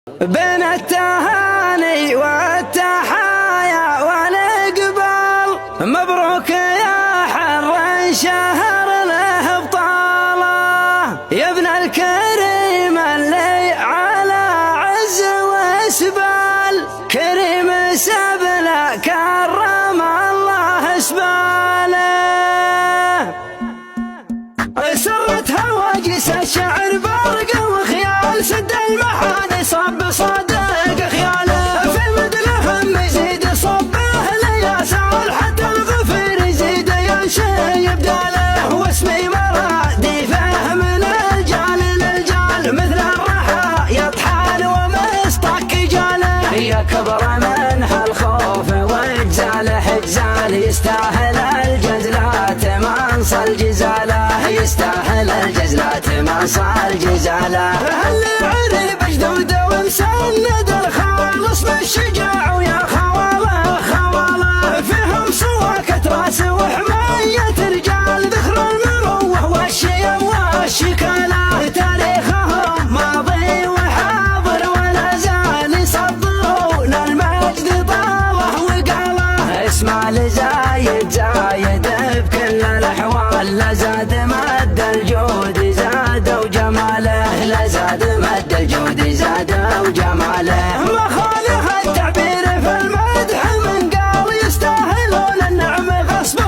بين التهاني والتحايا والإقبال، مبروك يا حر شهر له بطاله، يا ابن الكريم اللي على عز واسبال، كريم سبله كرم الله اسباله. سرت هواجس الشعر برق وخيال، سد المحاني صب صادق خياله، في مدلهم يزيد صبه لياسال، حتى الغفير يزيد ينشي يبداله، واسمي مراديفه من الجال للجال، مثل الرحى يطحال ومصطك جاله، يا كبر من هالخوف واجزاله حجزال، يستاهل الجزلات منص الجزاله، يستاهل الجزلات منص الجزاله. اللي عرب جدود ومسند الخالص بالشجاع، ويا خواله خواله فيهم سواكة راس وحماية رجال، ذكر المروه والشيم والشكاله، تاريخهم ماضي وحاضر ولا زال يصدرون المجد طاله وقاله، اسمع لزايد زايد بكل الاحوال، لزاد مد الجود زاد وجماله، لزاد مد الجود زاد وجماله، ما خالها التعبير في المدح من قال، يستاهلون النعم غصب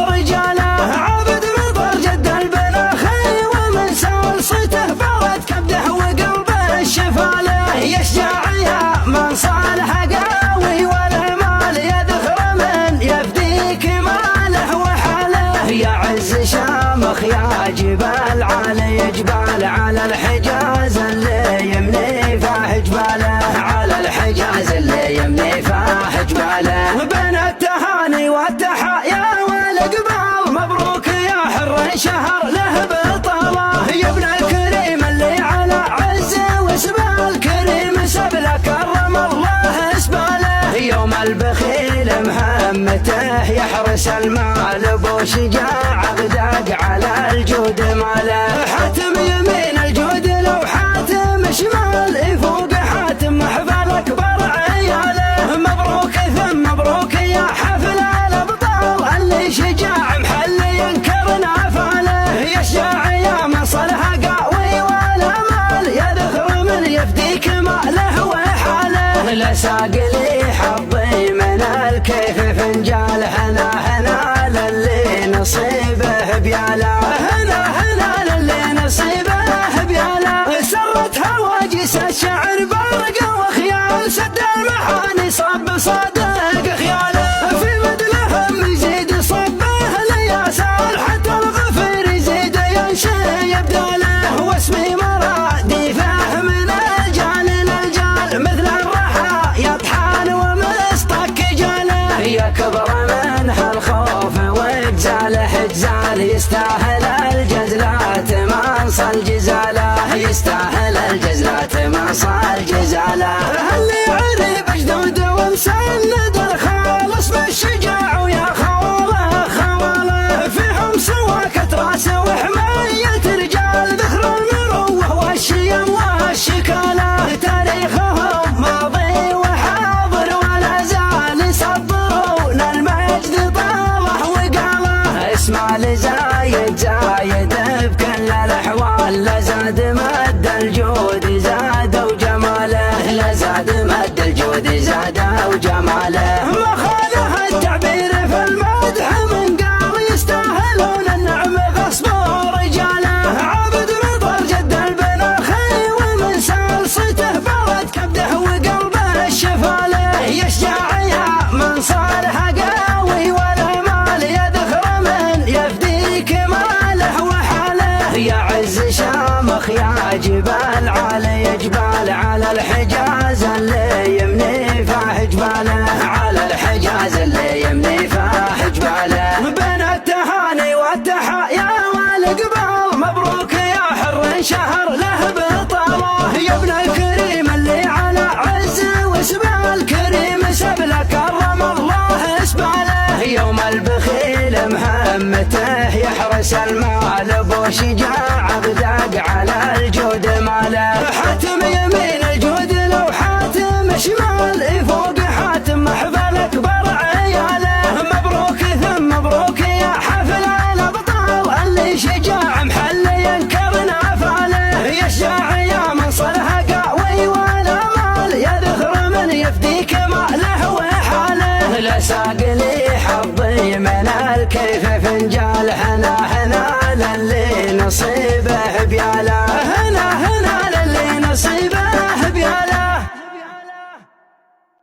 رجاله، عابد مطر جد البناخي ومن سلصته فرد كبده وقلبه الشفاله، يا شجاع يا من صالح قاوي والمال، يا ذخر من يفديك ماله وحاله، يا عز شامخ يا جبال عالي جبال، على الحجاز اللي يمني فاح جباله، على الحجاز اللي يمني فاح جباله. بين التهاني والتحايا والإقبال، مبروك يا حر شهر له بطاله، يا ابن الكريم اللي على عز واسبال، كريم سبله كرم الله اسباله، يوم البخيل مهمته يحرس المال، ابو شجاع غداق على الجود ماله، حاتم يمين الجود لو حاتم شمال، يفوق حاتم محفل اكبر عياله، مبروك ثم مبروك يا حفل الابطال، اللي شجاع محل ينكر نافاله، يا شجاع يا من صلح قاوي والامال، يا ذخر من يفديك ماله وحاله، لا ساقلي حظي من الكيف فنجال، هنا هنا للي نصيبه بياله، هنا هنا للي نصيبه بياله. سرت هواجس الشعر برق وخيال، سد المحاني صب صادق خياله، في مدلهم يزيد صبه لياسال، حتى الغفير يزيد ينشي يبداله، واسمي مراديفه من الجال للجال، مثل الرحى يطحال ومصطك جاله، يا كبر من هالخوف واجزال حجزال، يستاهل الجزلات منص الجزاله، يستاهل الجزلات منص الجزاله. اللي عرب جدود ومسند الخالص بالشجاع، ويا خواله خواله فيهم سواكة راس وحماية رجال، ذكر المروه والشيم والشكاله، تاريخهم ماضي وحاضر ولا زال يصدرون المجد طاله وقاله، اسمع لزايد زايد بكل الاحوال، لزاد مد الجود زاد وجماله، لزاد مد الجود زاد وجماله، ما خالها التعبير في المدح من قال، يستاهلون النعم غصب رجاله، عابد مطر جد البناخي ومن سلصته فرد كبده وقلبه الشفاله، يا شجاع يا من صالح قاوي والمال، يا ذخر من يفديك ماله وحاله، يا عز شامخ يا جبال عالي جبال، على الحجاز اللي يمني فاح جباله، على الحجاز اللي يمني فاح جباله. بين التهاني والتحايا والإقبال، مبروك يا حر شهر له بطاله، يا ابن الكريم اللي على عز واسبال، كريم سبله كرم الله اسباله، يوم البخيل مهمته يحرس المال، ابو شجاع غداق على الجود ماله، حاتم يمين الجود لو يفدي كماله وحاله، لا ساقلي